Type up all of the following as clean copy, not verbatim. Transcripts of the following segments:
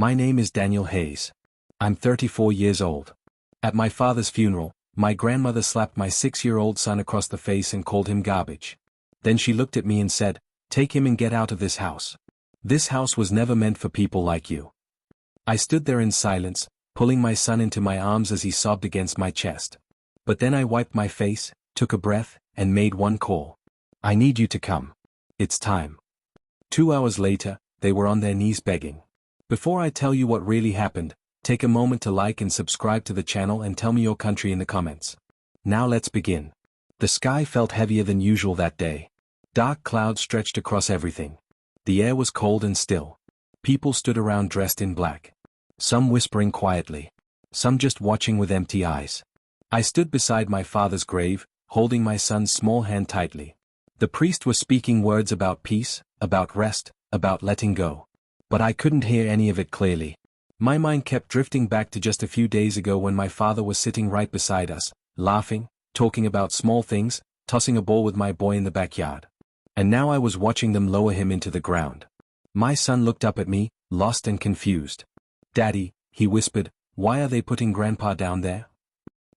My name is Daniel Hayes. I'm 34 years old. At my father's funeral, my grandmother slapped my 6-year-old son across the face and called him garbage. Then she looked at me and said, "Take him and get out of this house. This house was never meant for people like you." I stood there in silence, pulling my son into my arms as he sobbed against my chest. But then I wiped my face, took a breath, and made one call. "I need you to come. It's time." 2 hours later, they were on their knees begging. Before I tell you what really happened, take a moment to like and subscribe to the channel and tell me your country in the comments. Now let's begin. The sky felt heavier than usual that day. Dark clouds stretched across everything. The air was cold and still. People stood around dressed in black. Some whispering quietly. Some just watching with empty eyes. I stood beside my father's grave, holding my son's small hand tightly. The priest was speaking words about peace, about rest, about letting go. But I couldn't hear any of it clearly. My mind kept drifting back to just a few days ago when my father was sitting right beside us, laughing, talking about small things, tossing a ball with my boy in the backyard. And now I was watching them lower him into the ground. My son looked up at me, lost and confused. "Daddy," he whispered, "why are they putting Grandpa down there?"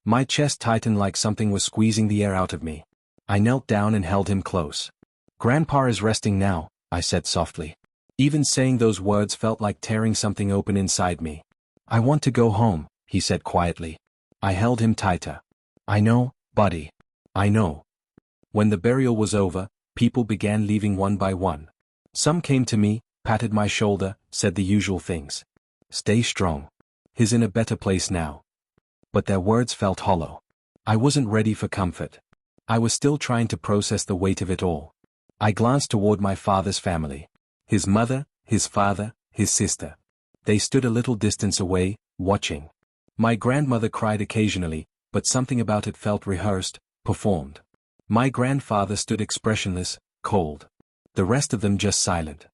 My chest tightened like something was squeezing the air out of me. I knelt down and held him close. "Grandpa is resting now," I said softly. Even saying those words felt like tearing something open inside me. "I want to go home," he said quietly. I held him tighter. "I know, buddy. I know." When the burial was over, people began leaving one by one. Some came to me, patted my shoulder, said the usual things. "Stay strong. He's in a better place now." But their words felt hollow. I wasn't ready for comfort. I was still trying to process the weight of it all. I glanced toward my father's family. His mother, his father, his sister. They stood a little distance away, watching. My grandmother cried occasionally, but something about it felt rehearsed, performed. My grandfather stood expressionless, cold. The rest of them just silent.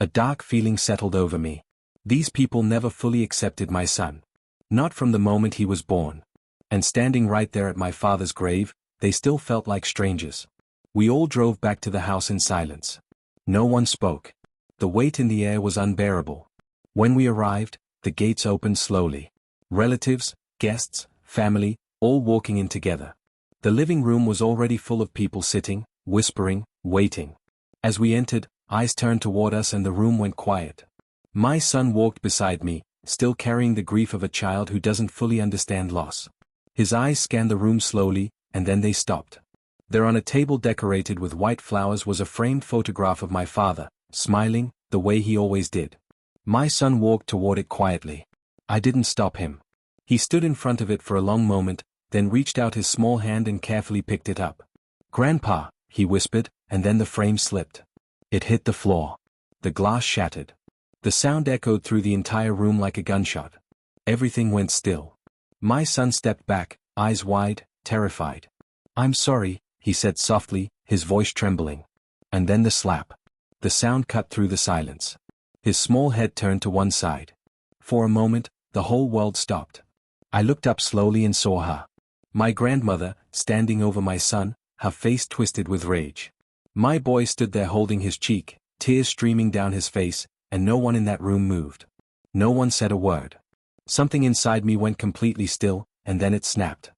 A dark feeling settled over me. These people never fully accepted my son. Not from the moment he was born. And standing right there at my father's grave, they still felt like strangers. We all drove back to the house in silence. No one spoke. The weight in the air was unbearable. When we arrived, the gates opened slowly. Relatives, guests, family, all walking in together. The living room was already full of people sitting, whispering, waiting. As we entered, eyes turned toward us and the room went quiet. My son walked beside me, still carrying the grief of a child who doesn't fully understand loss. His eyes scanned the room slowly, and then they stopped. There on a table decorated with white flowers was a framed photograph of my father, smiling, the way he always did. My son walked toward it quietly. I didn't stop him. He stood in front of it for a long moment, then reached out his small hand and carefully picked it up. "Grandpa," he whispered, and then the frame slipped. It hit the floor. The glass shattered. The sound echoed through the entire room like a gunshot. Everything went still. My son stepped back, eyes wide, terrified. "I'm sorry," he said softly, his voice trembling. And then the slap. The sound cut through the silence. His small head turned to one side. For a moment, the whole world stopped. I looked up slowly and saw her. My grandmother, standing over my son, her face twisted with rage. My boy stood there holding his cheek, tears streaming down his face, and no one in that room moved. No one said a word. Something inside me went completely still, and then it snapped.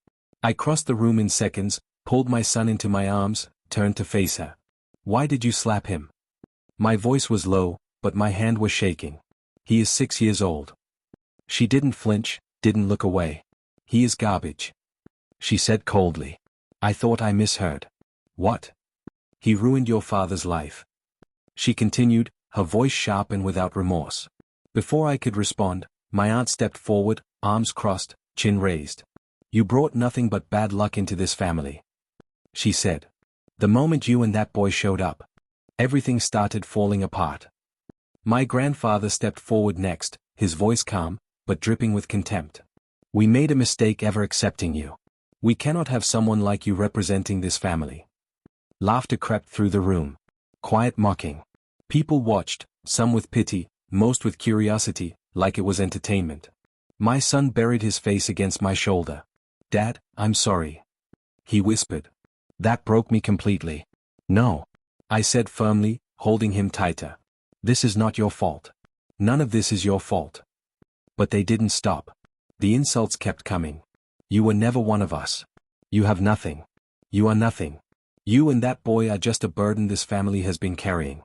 I crossed the room in seconds, pulled my son into my arms, turned to face her. "Why did you slap him?" My voice was low, but my hand was shaking. "He is 6 years old." She didn't flinch, didn't look away. "He is garbage," she said coldly. I thought I misheard. "What?" "He ruined your father's life," she continued, her voice sharp and without remorse. Before I could respond, my aunt stepped forward, arms crossed, chin raised. "You brought nothing but bad luck into this family," she said. "The moment you and that boy showed up, everything started falling apart." My grandfather stepped forward next, his voice calm, but dripping with contempt. "We made a mistake ever accepting you. We cannot have someone like you representing this family." Laughter crept through the room. Quiet mocking. People watched, some with pity, most with curiosity, like it was entertainment. My son buried his face against my shoulder. "Dad, I'm sorry," he whispered. That broke me completely. "No," I said firmly, holding him tighter. "This is not your fault. None of this is your fault." But they didn't stop. The insults kept coming. You were never one of us. You have nothing. You are nothing. You and that boy are just a burden this family has been carrying.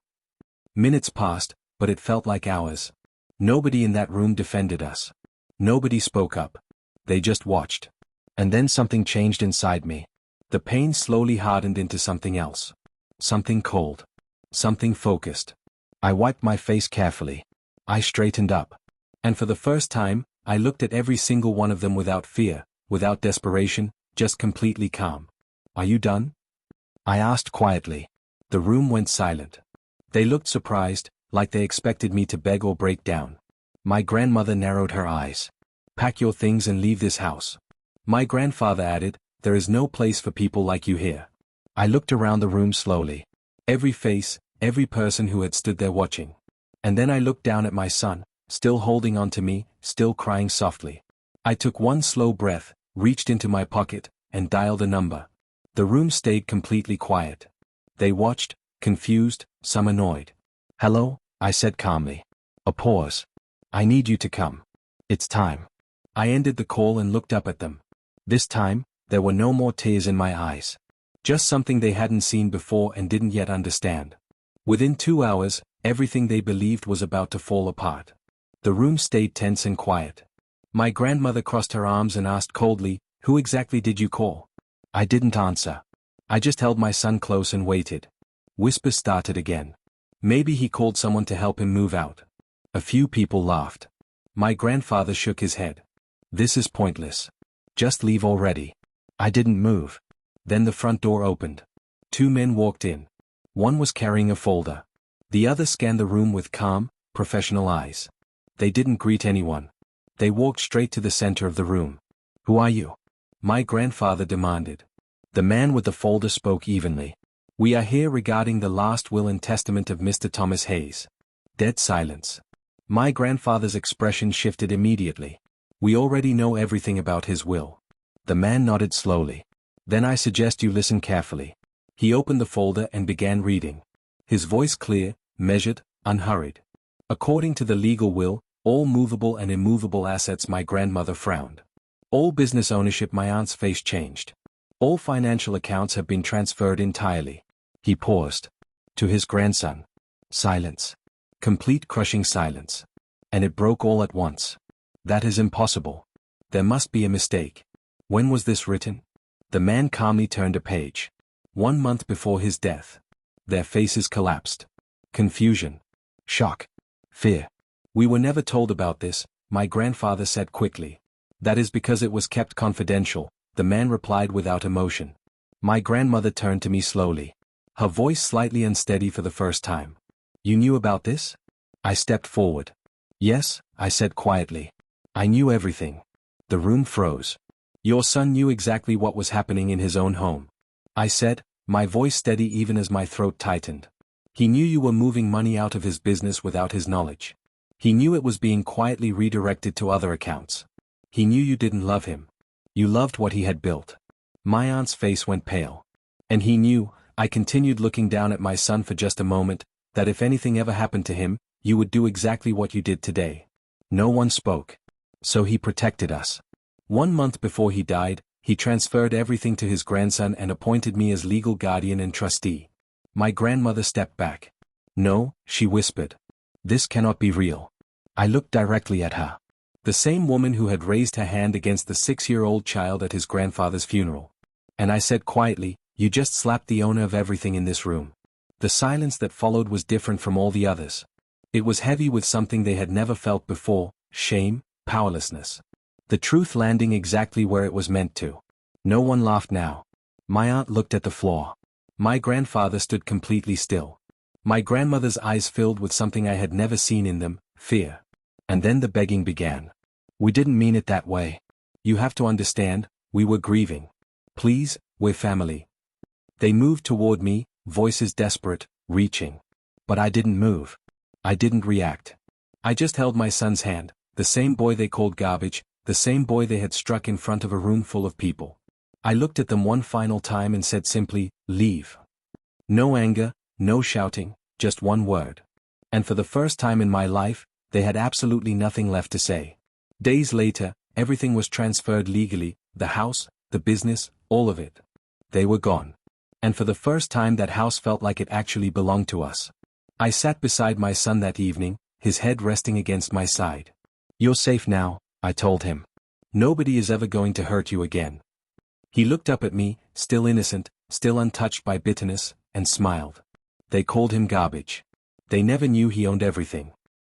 Minutes passed, but it felt like hours. Nobody in that room defended us. Nobody spoke up. They just watched. And then something changed inside me. The pain slowly hardened into something else. Something cold. Something focused. I wiped my face carefully. I straightened up. And for the first time, I looked at every single one of them without fear, without desperation, just completely calm. Are you done? I asked quietly. The room went silent. They looked surprised, like they expected me to beg or break down. My grandmother narrowed her eyes. Pack your things and leave this house. My grandfather added, there is no place for people like you here. I looked around the room slowly. Every face, every person who had stood there watching. And then I looked down at my son, still holding on to me, still crying softly. I took one slow breath, reached into my pocket, and dialed a number. The room stayed completely quiet. They watched, confused, some annoyed. Hello, I said calmly. A pause. I need you to come. It's time. I ended the call and looked up at them. This time, there were no more tears in my eyes. Just something they hadn't seen before and didn't yet understand. Within 2 hours, everything they believed was about to fall apart. The room stayed tense and quiet. My grandmother crossed her arms and asked coldly, who exactly did you call? I didn't answer. I just held my son close and waited. Whispers started again. Maybe he called someone to help him move out. A few people laughed. My grandfather shook his head. This is pointless. Just leave already. I didn't move. Then the front door opened. 2 men walked in. One was carrying a folder. The other scanned the room with calm, professional eyes. They didn't greet anyone. They walked straight to the center of the room. Who are you? My grandfather demanded. The man with the folder spoke evenly. We are here regarding the last will and testament of Mr. Thomas Hayes. Dead silence. My grandfather's expression shifted immediately. We already know everything about his will. The man nodded slowly. Then I suggest you listen carefully. He opened the folder and began reading. His voice clear, measured, unhurried. According to the legal will, all movable and immovable assets. My grandmother frowned. All business ownership. My aunt's face changed. All financial accounts have been transferred entirely. He paused. To his grandson. Silence. Complete crushing silence. And it broke all at once. That is impossible. There must be a mistake. When was this written? The man calmly turned a page. 1 month before his death. Their faces collapsed. Confusion. Shock. Fear. We were never told about this, my grandfather said quickly. That is because it was kept confidential, the man replied without emotion. My grandmother turned to me slowly. Her voice slightly unsteady for the first time. You knew about this? I stepped forward. Yes, I said quietly. I knew everything. The room froze. Your son knew exactly what was happening in his own home. I said, my voice steady even as my throat tightened. He knew you were moving money out of his business without his knowledge. He knew it was being quietly redirected to other accounts. He knew you didn't love him. You loved what he had built. My aunt's face went pale. And he knew, I continued looking down at my son for just a moment, that if anything ever happened to him, you would do exactly what you did today. No one spoke. So he protected us. 1 month before he died, he transferred everything to his grandson and appointed me as legal guardian and trustee. My grandmother stepped back. No, she whispered. This cannot be real. I looked directly at her. The same woman who had raised her hand against the 6-year-old child at his grandfather's funeral. And I said quietly, you just slapped the owner of everything in this room. The silence that followed was different from all the others. It was heavy with something they had never felt before, shame, powerlessness. The truth landing exactly where it was meant to. No one laughed now. My aunt looked at the floor. My grandfather stood completely still. My grandmother's eyes filled with something I had never seen in them, fear. And then the begging began. We didn't mean it that way. You have to understand, we were grieving. Please, we're family. They moved toward me, voices desperate, reaching. But I didn't move. I didn't react. I just held my son's hand, the same boy they called garbage, the same boy they had struck in front of a room full of people. I looked at them one final time and said simply, leave. No anger, no shouting, just one word. And for the first time in my life, they had absolutely nothing left to say. Days later, everything was transferred legally, the house, the business, all of it. They were gone. And for the first time that house felt like it actually belonged to us. I sat beside my son that evening, his head resting against my side. "You're safe now," I told him. "Nobody is ever going to hurt you again." He looked up at me, still innocent, still untouched by bitterness, and smiled. They called him garbage. They never knew he owned everything.